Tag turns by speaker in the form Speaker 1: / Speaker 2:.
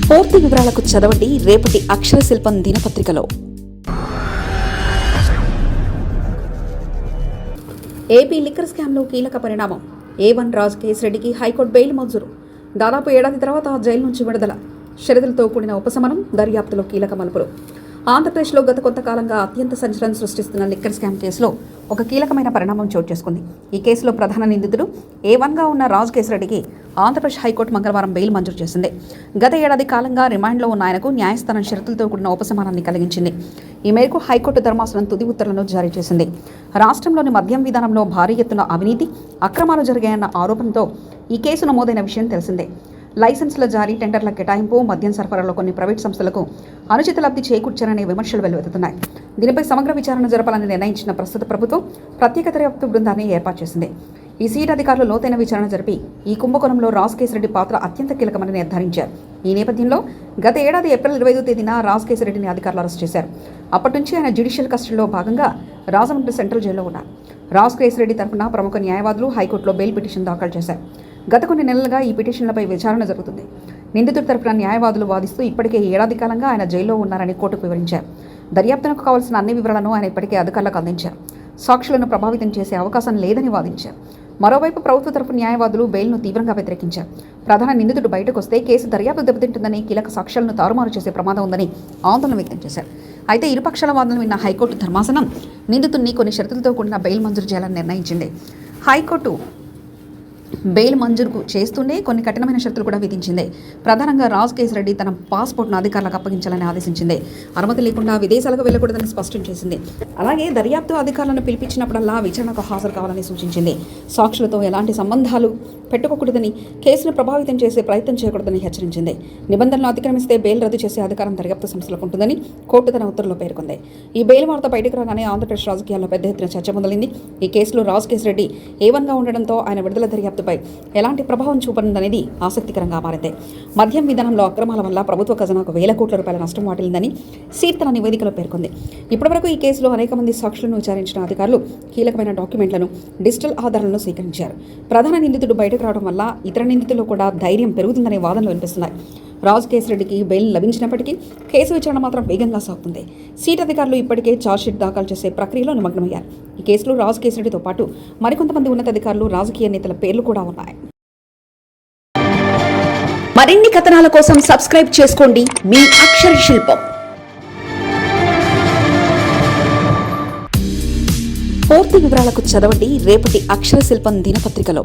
Speaker 1: పూర్తి వివరాలకు చదవండి రేపటి అక్షర శిల్పం దినపత్రికలో. ఏపీ లిక్కర్ స్కామ్లో కీలక పరిణామం. A1 రాజ్ కేసిరెడ్డికి హైకోర్టు బెయిల్ మంజూరు. దాదాపు ఏడాది తర్వాత జైలు నుంచి విడుదల. షరతులతో కూడిన ఉపశమనం, దర్యాప్తులో కీలక మలుపులు. ఆంధ్రప్రదేశ్లో గత కొంతకాలంగా అత్యంత సంచలనం సృష్టిస్తున్న లిక్కర్ స్కామ్ కేసులో ఒక కీలకమైన పరిణామం చోటు చేసుకుంది. ఈ కేసులో ప్రధాన నిందితుడు A1గా ఉన్న రాజ్ కేసిరెడ్డికి ఆంధ్రప్రదేశ్ హైకోర్టు మంగళవారం బెయిల్ మంజూరు చేసింది. గత ఏడాది కాలంగా రిమాండ్లో ఉన్న ఆయనకు న్యాయస్థానం షరతులతో కూడిన ఉపశమనాన్ని కలిగించింది. ఈ మేరకు హైకోర్టు ధర్మాసనం తుది ఉత్తర్వులను జారీ చేసింది. రాష్ట్రంలోని మద్యం విధానంలో భారీ ఎత్తున అవినీతి, అక్రమాలు జరిగాయన్న ఆరోపణతో ఈ కేసు నమోదైన విషయం తెలిసిందే. లైసెన్సుల జారీ, టెండర్ల కేటాయింపు, మద్యం సరఫరాలో కొన్ని ప్రైవేట్ సంస్థలకు అనుచిత లబ్ధి చేకూర్చారనే విమర్శలు వెల్లువెత్తుతున్నాయి. దీనిపై సమగ్ర విచారణ జరపాలని నిర్ణయించిన ప్రస్తుత ప్రభుత్వం ప్రత్యేక దర్యాప్తు బృందాన్ని ఏర్పాటు చేసింది. ఈ సీట్ అధికారులు లోతైన విచారణ జరిపి ఈ కుంభకోణంలో రాజ్ కేసిరెడ్డి పాత్ర అత్యంత కీలకమని నిర్ధారించారు. ఈ నేపథ్యంలో గత ఏడాది ఏప్రిల్ 25వ తేదీన రాజ్ కేసిరెడ్డిని అధికారులు అరెస్ట్ చేశారు. అప్పటి నుంచి ఆయన జ్యుడిషియల్ కస్టడీలో భాగంగా రాజమండ్రి సెంట్రల్ జైల్లో ఉన్నారు. రాజ్ కేసిరెడ్డి తరఫున ప్రముఖ న్యాయవాదులు హైకోర్టులో బెయిల్ పిటిషన్ దాఖలు చేశారు. గత కొన్ని నెలలుగా ఈ పిటిషన్లపై విచారణ జరుగుతుంది. నిందితుడి తరఫున న్యాయవాదులు వాదిస్తూ ఇప్పటికే ఏడాది కాలంగా ఆయన జైల్లో ఉన్నారని కోర్టుకు వివరించారు. దర్యాప్తునకు కావాల్సిన అన్ని వివరాలను ఆయన ఇప్పటికే అధికారులకు అందించారు. సాక్షులను ప్రభావితం చేసే అవకాశం లేదని వాదించారు. మరోవైపు ప్రభుత్వ తరఫు న్యాయవాదులు బెయిల్ను తీవ్రంగా వ్యతిరేకించారు. ప్రధాన నిందితుడు బయటకు వస్తే కేసు దర్యాప్తు దెబ్బతింటుందని, కీలక సాక్ష్యాలను తారుమారు చేసే ప్రమాదం ఉందని ఆందోళన వ్యక్తం చేశారు. అయితే ఇరుపక్షాల వాదనలు విన్న హైకోర్టు ధర్మాసనం నిందితుడిని కొన్ని షరతులతో కూడిన బెయిల్ మంజూరు చేయాలని నిర్ణయించింది. హైకోర్టు బెయిల్ మంజూరు చేస్తుండే కొన్ని కఠినమైన షరతులు కూడా విధించింది. ప్రధానంగా రాజ్ కేసిరెడ్డి తన పాస్పోర్ట్ను అధికారులకు అప్పగించాలని ఆదేశించింది. అనుమతి లేకుండా విదేశాలకు వెళ్లకూడదని స్పష్టం చేసింది. అలాగే దర్యాప్తు అధికారులను పిలిపించినప్పుడల్లా విచారణకు హాజరు కావాలని సూచించింది. సాక్షులతో ఎలాంటి సంబంధాలు పెట్టుకోకూడదని, కేసును ప్రభావితం చేసే ప్రయత్నం చేయకూడదని హెచ్చరించింది. నిబంధనలు అతిక్రమిస్తే బెయిల్ రద్దు చేసే అధికారం దర్యాప్తు సంస్థలకు ఉంటుందని కోర్టు తన ఉత్తర్వులో పేర్కొంది. ఈ బెయిల్ వార్త బయటకు రాగానే ఆంధ్రప్రదేశ్ రాజకీయాల్లో పెద్ద ఎత్తున చర్చ మొదలైంది. ఈ కేసులో రాజ్ కేసిరెడ్డి A1గా ఉండడంతో ఆయన విడుదల దర్యాప్తుపై ఎలాంటి ప్రభావం చూపనుందనేది ఆసక్తికరంగా మారింది. మద్యం విధానంలో అక్రమాల వల్ల ప్రభుత్వ ఖజానాకు వేల కోట్ల రూపాయల నష్టం వాటిల్లిందని సీట్ తన నివేదికలో పేర్కొంది. ఇప్పటివరకు ఈ కేసులో అనేక మంది సాక్షులను విచారించిన అధికారులు కీలకమైన డాక్యుమెంట్లను, డిజిటల్ ఆధారాలను స్వీకరించారు. ప్రధాన నిందితుడు బయటకు రావడం వల్ల ఇతర నిందితుల్లో కూడా ధైర్యం పెరుగుతుందనే వాదనలు వినిపిస్తున్నాయి. రాజ్ కేసిరెడ్డికి బెయిల్ లభించినప్పటికీ కేసు విచారణ మాత్రం వేగంగా సాగుతుంది. సీట్ అధికారులు ఇప్పటికే ఛార్జ్షీట్ దాఖలు చేసే ప్రక్రియలో నిమగ్నమయ్యారు. ఈ కేసులో రాజ్ కేసిరెడ్డితో పాటు మరికొంతమంది ఉన్నతాధికారులు, రాజకీయ నేతల పేర్లు కూడా ఉన్నాయి. మరిన్ని కథనాల కోసం సబ్స్క్రైబ్ చేసుకోండి మీ అక్షర శిల్పం. పూర్తి వివరాలకు చదవండి రేపటి అక్షర శిల్పం దినపత్రికలో.